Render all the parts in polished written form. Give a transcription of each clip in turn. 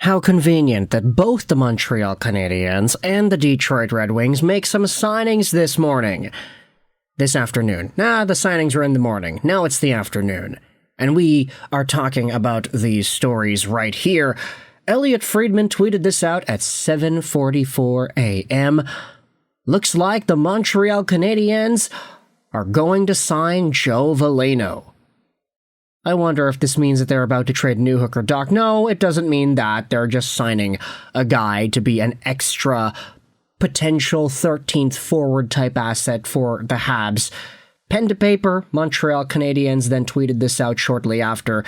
How convenient that both the Montreal Canadiens and the Detroit Red Wings make some signings this afternoon. The signings were in the morning. Now it's the afternoon. And we are talking about these stories right here. Elliot Friedman tweeted this out at 7:44 a.m. Looks like the Montreal Canadiens are going to sign Joe Veleno. I wonder if this means that they're about to trade Newhook or Doc. No, it doesn't mean that. They're just signing a guy to be an extra potential 13th forward type asset for the Habs. Pen to paper, Montreal Canadiens then tweeted this out shortly after.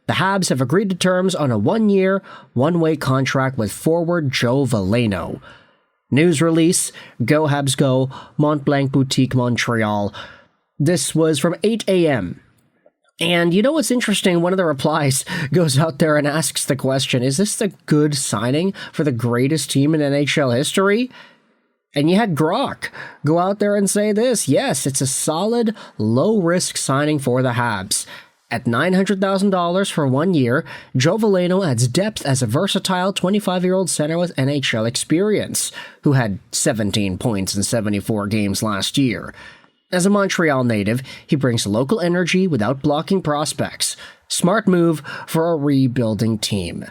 The Habs have agreed to terms on a 1-year, one-way contract with forward Joe Veleno. News release, Go Habs Go, Mont Blanc Boutique, Montreal. This was from 8 a.m. And you know what's interesting? One of the replies goes out there and asks the question, is this the good signing for the greatest team in NHL history? And you had Grok go out there and say this, yes, it's a solid, low-risk signing for the Habs. At $900,000 for 1 year, Joe Veleno adds depth as a versatile 25-year-old center with NHL experience, who had 17 points in 74 games last year. As a Montreal native, he brings local energy without blocking prospects. Smart move for a rebuilding team.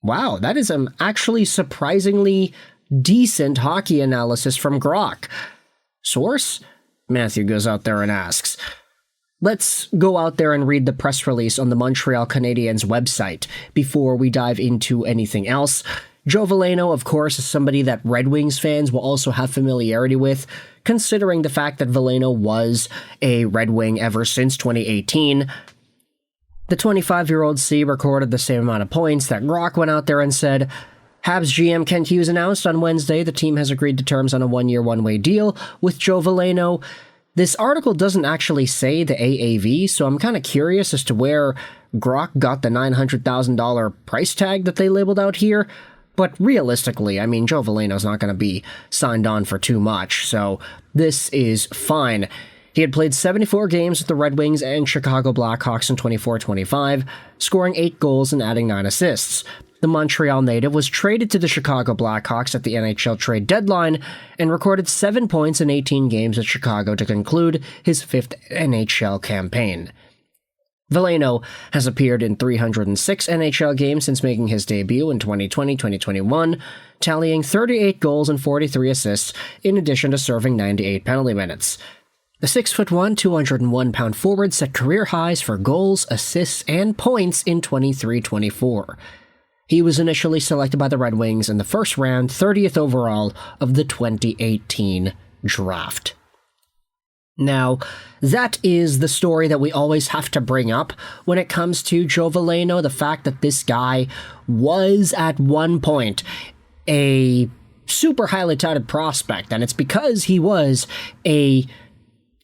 Wow, that is actually surprisingly decent hockey analysis from Grok. Source? Matthew goes out there and asks. Let's go out there and read the press release on the Montreal Canadiens website before we dive into anything else. Joe Veleno, of course, is somebody that Red Wings fans will also have familiarity with, considering the fact that Veleno was a Red Wing ever since 2018. The 25-year-old C recorded the same amount of points that Grok went out there and said, Habs GM Kent Hughes announced on Wednesday the team has agreed to terms on a 1-year, one-way deal with Joe Veleno. This article doesn't actually say the AAV, so I'm kind of curious as to where Grok got the $900,000 price tag that they labeled out here. But realistically, I mean, Joe Veleno's not going to be signed on for too much, so this is fine. He had played 74 games with the Red Wings and Chicago Blackhawks in 24-25, scoring 8 goals and adding 9 assists. The Montreal native was traded to the Chicago Blackhawks at the NHL trade deadline and recorded 7 points in 18 games at Chicago to conclude his 5th NHL campaign. Veleno has appeared in 306 NHL games since making his debut in 2020-2021, tallying 38 goals and 43 assists, in addition to serving 98 penalty minutes. The 6'1", 201-pound forward set career highs for goals, assists, and points in 23-24. He was initially selected by the Red Wings in the first round, 30th overall of the 2018 draft. Now, that is the story that we always have to bring up when it comes to Joe Veleno, the fact that this guy was at one point a super highly touted prospect, and it's because he was a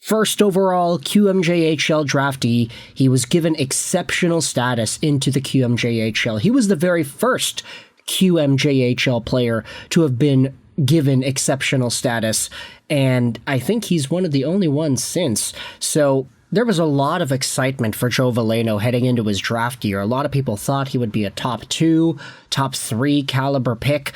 first overall QMJHL draftee. He was given exceptional status into the QMJHL. He was the very first QMJHL player to have been given exceptional status, and I think he's one of the only ones since. So there was a lot of excitement for Joe Veleno heading into his draft year. A lot of people thought he would be a top 2, top 3 caliber pick,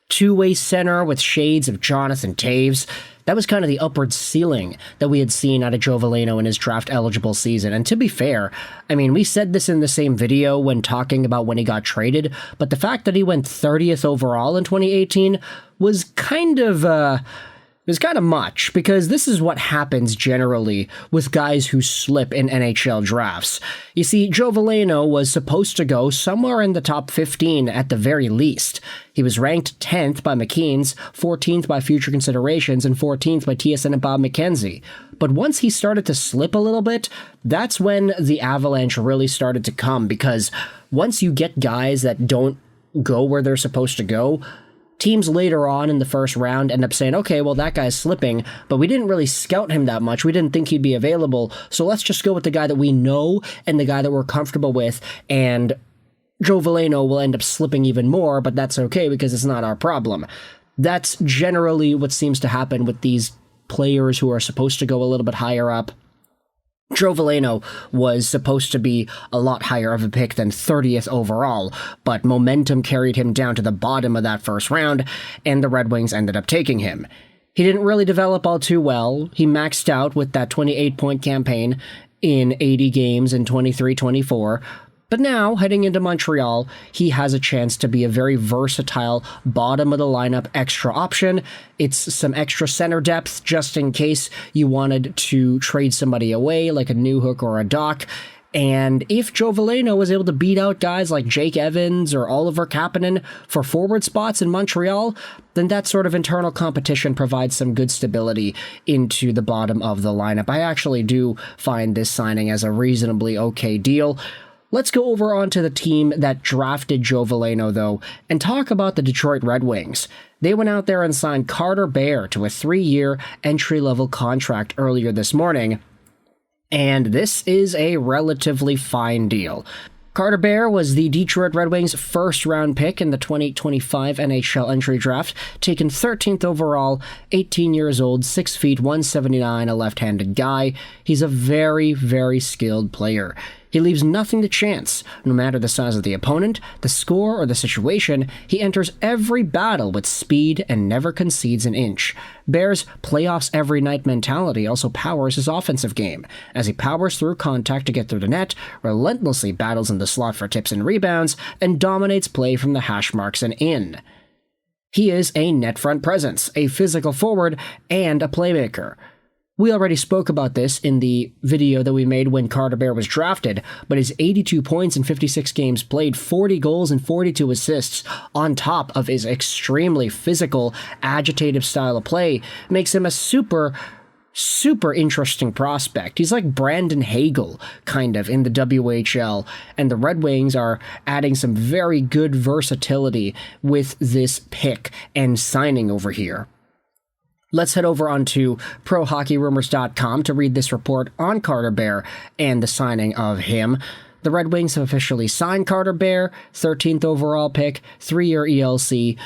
two-way center with shades of Jonathan Toews. That was kind of the upward ceiling that we had seen out of Joe Veleno in his draft-eligible season. And to be fair, I mean, we said this in the same video when talking about when he got traded, but the fact that he went 30th overall in 2018 was kind of much, because this is what happens generally with guys who slip in NHL drafts. You see, Joe Veleno was supposed to go somewhere in the top 15 at the very least. He was ranked 10th by McKeen's, 14th by Future Considerations, and 14th by TSN and Bob McKenzie. But once he started to slip a little bit, that's when the avalanche really started to come, because once you get guys that don't go where they're supposed to go, teams later on in the first round end up saying, okay, well, that guy's slipping, but we didn't really scout him that much. We didn't think he'd be available, so let's just go with the guy that we know and the guy that we're comfortable with, and Joe Veleno will end up slipping even more, but that's okay because it's not our problem. That's generally what seems to happen with these players who are supposed to go a little bit higher up. Joe Veleno was supposed to be a lot higher of a pick than 30th overall, but momentum carried him down to the bottom of that first round, and the Red Wings ended up taking him. He didn't really develop all too well. He maxed out with that 28-point campaign in 80 games in 23-24, but now, heading into Montreal, he has a chance to be a very versatile bottom-of-the-lineup extra option. It's some extra center depth just in case you wanted to trade somebody away, like a Newhook or a Doc. And if Joe Veleno was able to beat out guys like Jake Evans or Oliver Kapanen for forward spots in Montreal, then that sort of internal competition provides some good stability into the bottom of the lineup. I actually do find this signing as a reasonably okay deal. Let's go over onto the team that drafted Joe Veleno, though, and talk about the Detroit Red Wings. They went out there and signed Carter Bear to a 3-year entry-level contract earlier this morning, and this is a relatively fine deal. Carter Bear was the Detroit Red Wings' first-round pick in the 2025 NHL Entry Draft, taken 13th overall, 18 years old, 6 feet, 179, a left-handed guy. He's a very, very skilled player. He leaves nothing to chance. No matter the size of the opponent, the score, or the situation, he enters every battle with speed and never concedes an inch. Bear's playoffs-every-night mentality also powers his offensive game, as he powers through contact to get through the net, relentlessly battles in the slot for tips and rebounds, and dominates play from the hash marks and in. He is a net front presence, a physical forward, and a playmaker. We already spoke about this in the video that we made when Carter Bear was drafted, but his 82 points in 56 games played, 40 goals and 42 assists, on top of his extremely physical, agitative style of play, makes him a super interesting prospect. He's like Brandon Hagel, kind of, in the WHL, and the Red Wings are adding some very good versatility with this pick and signing over here. Let's head over onto ProHockeyRumors.com to read this report on Carter Bear and the signing of him. The Red Wings have officially signed Carter Bear, 13th overall pick, 3-year ELC.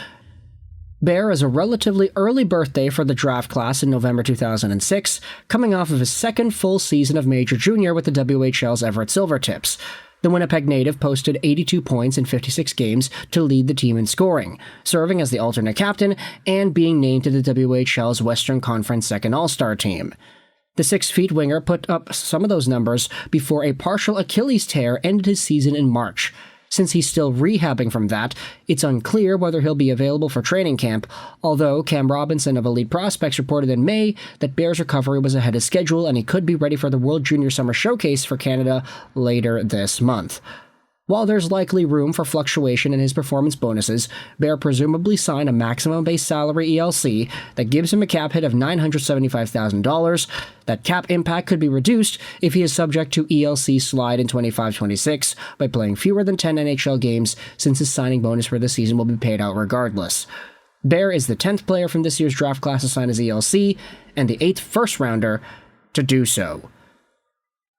Bear is a relatively early birthday for the draft class in November 2006, coming off of his second full season of Major Junior with the WHL's Everett Silvertips. The Winnipeg native posted 82 points in 56 games to lead the team in scoring, serving as the alternate captain and being named to the WHL's Western Conference Second All-Star team. The 6-foot winger put up some of those numbers before a partial Achilles tear ended his season in March. Since he's still rehabbing from that, it's unclear whether he'll be available for training camp, although Cam Robinson of Elite Prospects reported in May that Bear's recovery was ahead of schedule and he could be ready for the World Junior Summer Showcase for Canada later this month. While there's likely room for fluctuation in his performance bonuses, Bear presumably signed a maximum base salary ELC that gives him a cap hit of $975,000. That cap impact could be reduced if he is subject to ELC slide in 25-26 by playing fewer than 10 NHL games, since his signing bonus for the season will be paid out regardless. Bear is the 10th player from this year's draft class to sign his ELC, and the 8th first-rounder to do so.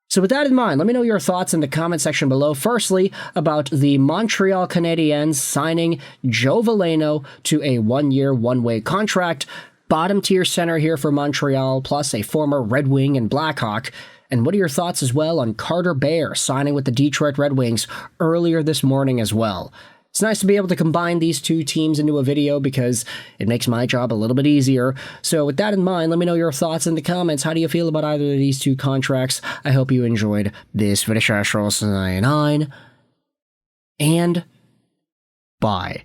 So with that in mind, let me know your thoughts in the comment section below. Firstly, about the Montreal Canadiens signing Joe Veleno to a 1-year, one-way contract. Bottom-tier center here for Montreal, plus a former Red Wing and Blackhawk. And what are your thoughts as well on Carter Bear signing with the Detroit Red Wings earlier this morning as well? It's nice to be able to combine these two teams into a video because it makes my job a little bit easier. So with that in mind, let me know your thoughts in the comments. How do you feel about either of these two contracts? I hope you enjoyed this video. And bye.